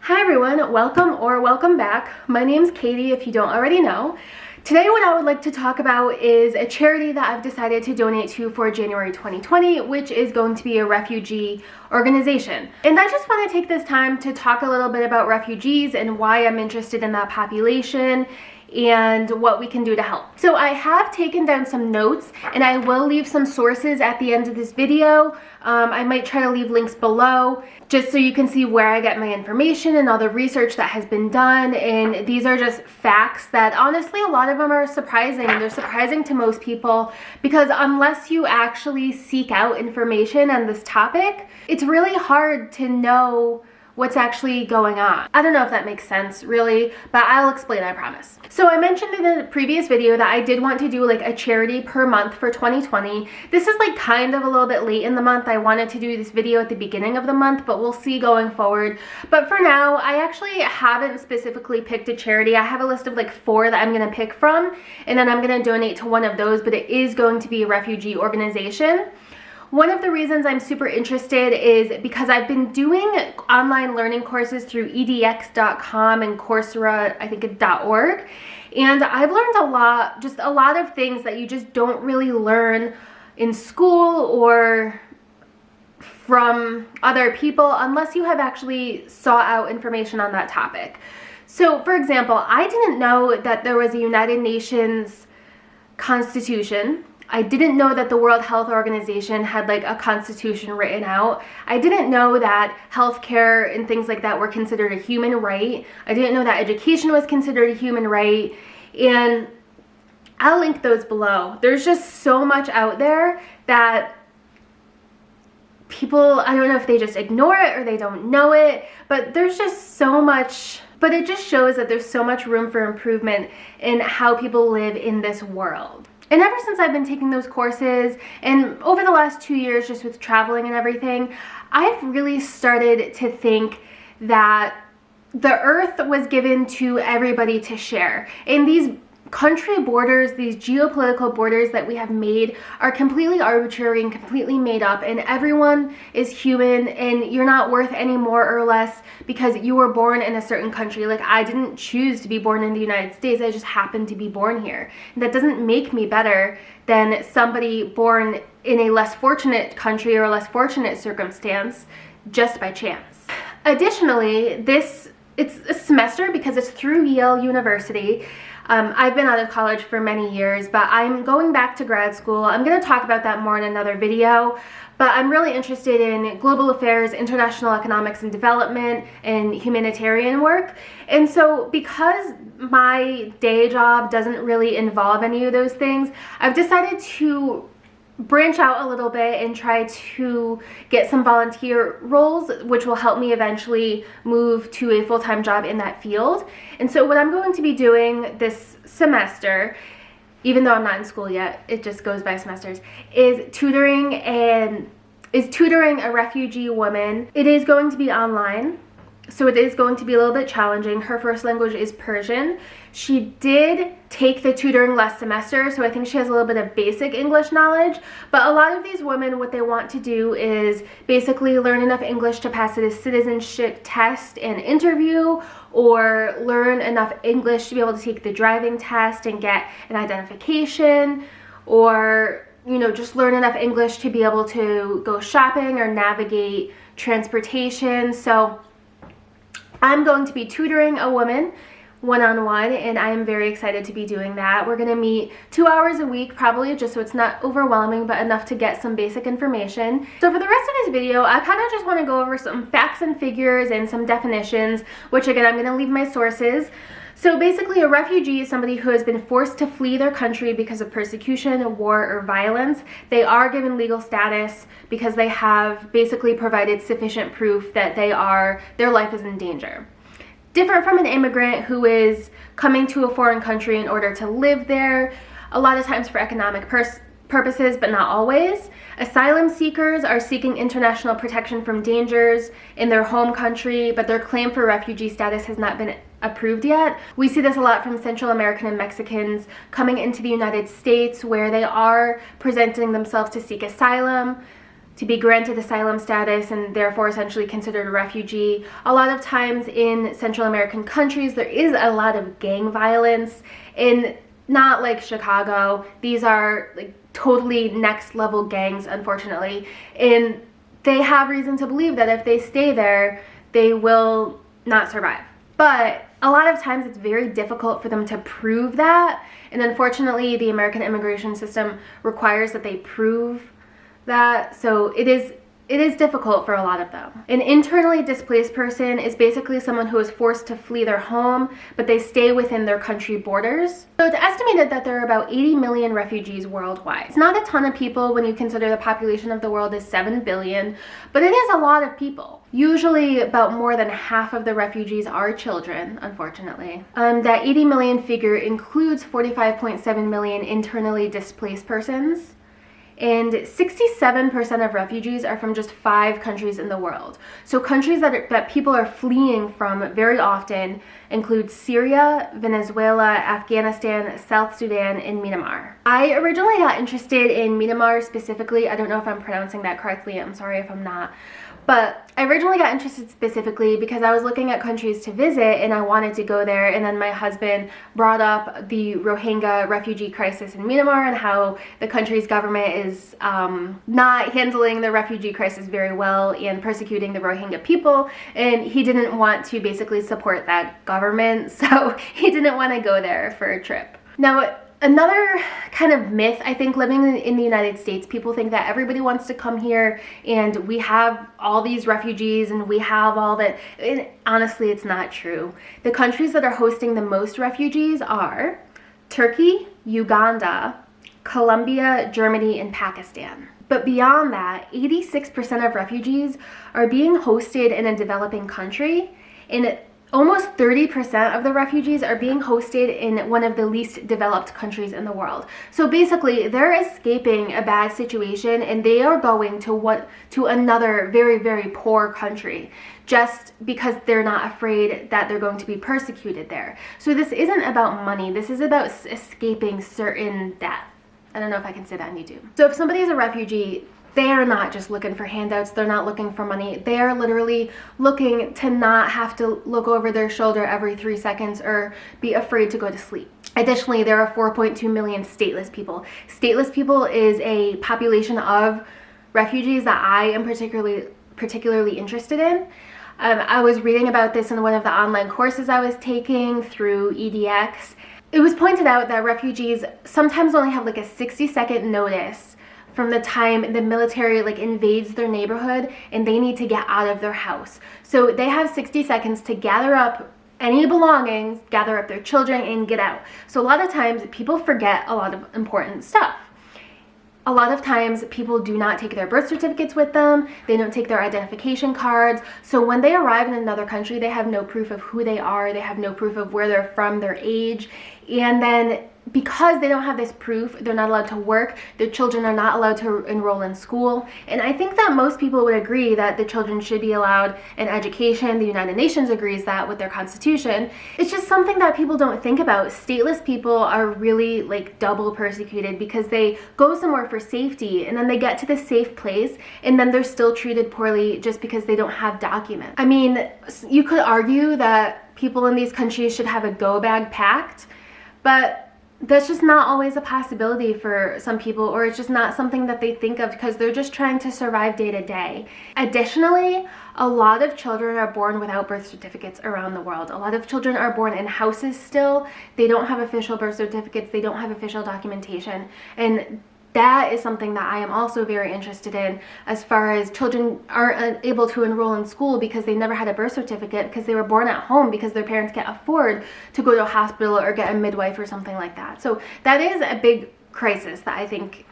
Hi everyone, welcome or welcome back. My name's Katie if you don't already know. Today what I would like to talk about is a charity that I've decided to donate to for January 2020, which is going to be a refugee organization. And I just want to take this time to talk a little bit about refugees and why I'm interested in that population and what we can do to help. So I have taken down some notes and I will leave some sources at the end of this video. I might try to leave links below just so you can see where I get my information and all the research that has been done. And these are just facts that honestly a lot of them are surprising. They're surprising to most people because unless you actually seek out information on this topic, it's really hard to know what's actually going on. I don't know if that makes sense really, but I'll explain, I promise. So I mentioned in the previous video that I did want to do like a charity per month for 2020. This is like kind of a little bit late in the month. I wanted to do this video at the beginning of the month, but we'll see going forward. But for now, I actually haven't specifically picked a charity. I have a list of like 4 that I'm gonna pick from, and then I'm gonna donate to one of those, but it is going to be a refugee organization. One of the reasons I'm super interested is because I've been doing online learning courses through edx.com and Coursera, I think it's .org, and I've learned a lot of things that you just don't really learn in school or from other people unless you have actually sought out information on that topic. So for example, I didn't know that there was a United Nations Constitution. I didn't know that the World Health Organization had like a constitution written out. I didn't know that healthcare and things like that were considered a human right. I didn't know that education was considered a human right. And I'll link those below. There's just so much out there that people, I don't know if they just ignore it or they don't know it, but there's just so much, but it just shows that there's so much room for improvement in how people live in this world. And ever since I've been taking those courses and over the last 2 years just with traveling and everything, I've really started to think that the earth was given to everybody to share. And these country borders, these geopolitical borders that we have made are completely arbitrary and completely made up, and everyone is human and you're not worth any more or less because you were born in a certain country. Like I didn't choose to be born in the United States, I just happened to be born here. And that doesn't make me better than somebody born in a less fortunate country or a less fortunate circumstance just by chance. Additionally, it's a semester because it's through Yale University. I've been out of college for many years, but I'm going back to grad school. I'm going to talk about that more in another video, but I'm really interested in global affairs, international economics and development, and humanitarian work. And so because my day job doesn't really involve any of those things, I've decided to branch out a little bit and try to get some volunteer roles, which will help me eventually move to a full-time job in that field. And so what I'm going to be doing this semester, even though I'm not in school yet, it just goes by semesters, is tutoring a refugee woman. It is going to be online, so it is going to be a little bit challenging. Her first language is Persian. She did take the tutoring last semester, so I think she has a little bit of basic English knowledge, but a lot of these women, what they want to do is basically learn enough English to pass a citizenship test and interview, or learn enough English to be able to take the driving test and get an identification, or just learn enough English to be able to go shopping or navigate transportation. So I'm going to be tutoring a woman one-on-one, and I am very excited to be doing that. We're going to meet 2 hours a week, probably, just so it's not overwhelming, but enough to get some basic information. So for the rest of this video, I kind of just want to go over some facts and figures and some definitions, which again, I'm going to leave my sources. So basically, a refugee is somebody who has been forced to flee their country because of persecution, war, or violence. They are given legal status because they have basically provided sufficient proof that their life is in danger. Different from an immigrant who is coming to a foreign country in order to live there, a lot of times for economic purposes, but not always. Asylum seekers are seeking international protection from dangers in their home country, but their claim for refugee status has not been approved yet. We see this a lot from Central American and Mexicans coming into the United States, where they are presenting themselves to seek asylum, to be granted asylum status and therefore essentially considered a refugee. A lot of times in Central American countries, there is a lot of gang violence, and not like Chicago. These are like totally next level gangs, unfortunately, and they have reason to believe that if they stay there, they will not survive. But a lot of times it's very difficult for them to prove that, and unfortunately the American immigration system requires that they prove that, so it is difficult for a lot of them. An internally displaced person is basically someone who is forced to flee their home, but they stay within their country borders. So it's estimated that there are about 80 million refugees worldwide. It's not a ton of people when you consider the population of the world is 7 billion, but it is a lot of people. Usually about more than half of the refugees are children, unfortunately. That 80 million figure includes 45.7 million internally displaced persons. And 67% of refugees are from just 5 countries in the world. So countries that people are fleeing from very often include Syria, Venezuela, Afghanistan, South Sudan, and Myanmar. I originally got interested in Myanmar specifically. I don't know if I'm pronouncing that correctly. I'm sorry if I'm not. But I originally got interested specifically because I was looking at countries to visit and I wanted to go there, and then my husband brought up the Rohingya refugee crisis in Myanmar and how the country's government is not handling the refugee crisis very well and persecuting the Rohingya people, and he didn't want to basically support that government, so he didn't want to go there for a trip. Now, another kind of myth, I think, living in the United States, people think that everybody wants to come here and we have all these refugees and we have all that. And honestly, it's not true. The countries that are hosting the most refugees are Turkey, Uganda, Colombia, Germany, and Pakistan. But beyond that, 86% of refugees are being hosted in a developing country, and almost 30% of the refugees are being hosted in one of the least developed countries in the world. So basically, they're escaping a bad situation and they are going to another very, very poor country just because they're not afraid that they're going to be persecuted there. So this isn't about money. This is about escaping certain death. I don't know if I can say that on YouTube. So if somebody is a refugee, they are not just looking for handouts, they're not looking for money, they are literally looking to not have to look over their shoulder every 3 seconds or be afraid to go to sleep. Additionally, there are 4.2 million stateless people. Stateless people is a population of refugees that I am particularly interested in. I was reading about this in one of the online courses I was taking through EDX. It was pointed out that refugees sometimes only have like a 60-second notice from the time the military invades their neighborhood and they need to get out of their house. So they have 60 seconds to gather up any belongings, gather up their children, and get out. So a lot of times people forget a lot of important stuff. A lot of times people do not take their birth certificates with them, they don't take their identification cards, so when they arrive in another country, they have no proof of who they are, they have no proof of where they're from, their age, and then because they don't have this proof, they're not allowed to work, their children are not allowed to enroll in school, and I think that most people would agree that the children should be allowed an education. The United Nations agrees that with their constitution. It's just something that people don't think about. Stateless people are really double persecuted because they go somewhere for safety and then they get to the safe place and then they're still treated poorly just because they don't have documents. I mean, you could argue that people in these countries should have a go bag pact, but that's just not always a possibility for some people, or it's just not something that they think of because they're just trying to survive day to day. Additionally, a lot of children are born without birth certificates around the world. A lot of children are born in houses still. They don't have official birth certificates. They don't have official documentation. And that is something that I am also very interested in, as far as children aren't able to enroll in school because they never had a birth certificate because they were born at home because their parents can't afford to go to a hospital or get a midwife or something like that. So that is a big crisis that I think,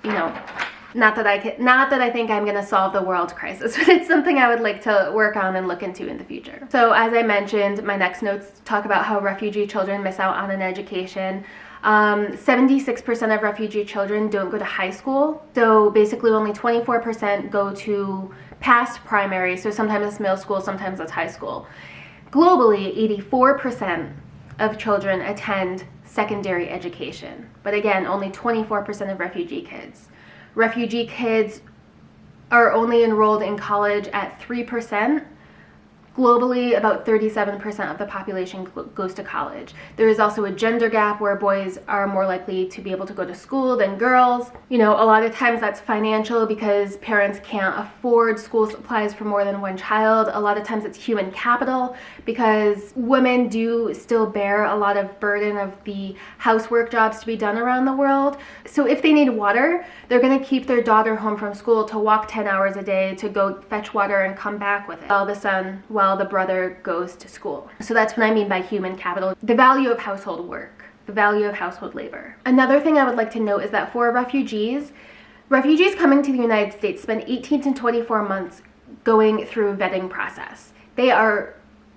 not that I think I'm going to solve the world crisis, but it's something I would like to work on and look into in the future. So as I mentioned, my next notes talk about how refugee children miss out on an education. 76% of refugee children don't go to high school, so basically only 24% go to past primary, so sometimes it's middle school, sometimes it's high school. Globally, 84% of children attend secondary education, but again, only 24% of refugee kids. Refugee kids are only enrolled in college at 3%. Globally, about 37% of the population goes to college. There is also a gender gap where boys are more likely to be able to go to school than girls. You know, a lot of times that's financial because parents can't afford school supplies for more than one child. A lot of times it's human capital because women do still bear a lot of burden of the housework jobs to be done around the world. So if they need water, they're gonna keep their daughter home from school to walk 10 hours a day to go fetch water and come back with it while the brother goes to school. So that's what I mean by human capital, the value of household work, the value of household labor. Another thing I would like to note is that for refugees coming to the United States spend 18 to 24 months going through a vetting process. They are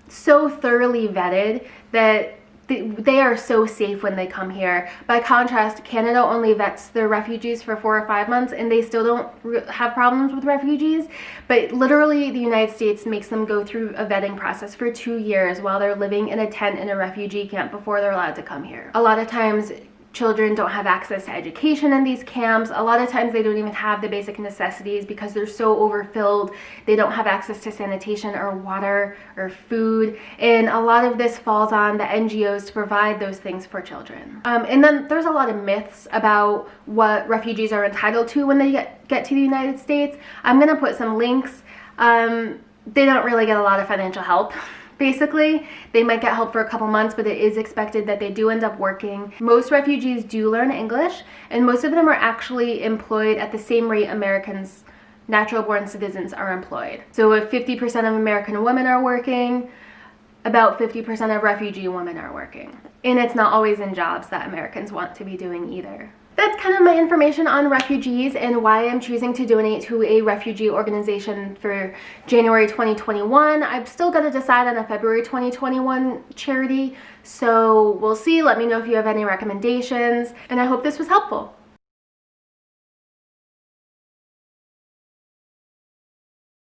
so thoroughly vetted that they are so safe when they come here. By contrast, Canada only vets their refugees for 4 or 5 months and they still don't have problems with refugees. But literally the United States makes them go through a vetting process for 2 years while they're living in a tent in a refugee camp before they're allowed to come here. A lot of times children don't have access to education in these camps. A lot of times they don't even have the basic necessities because they're so overfilled. They don't have access to sanitation or water or food. And a lot of this falls on the NGOs to provide those things for children. And then there's a lot of myths about what refugees are entitled to when they get to the United States. I'm gonna put some links. They don't really get a lot of financial help. Basically, they might get help for a couple months, but it is expected that they do end up working. Most refugees do learn English, and most of them are actually employed at the same rate Americans, natural-born citizens, are employed. So if 50% of American women are working, about 50% of refugee women are working. And it's not always in jobs that Americans want to be doing either. That's kind of my information on refugees and why I'm choosing to donate to a refugee organization for January 2021. I've still got to decide on a February 2021 charity, so we'll see. Let me know if you have any recommendations, and I hope this was helpful.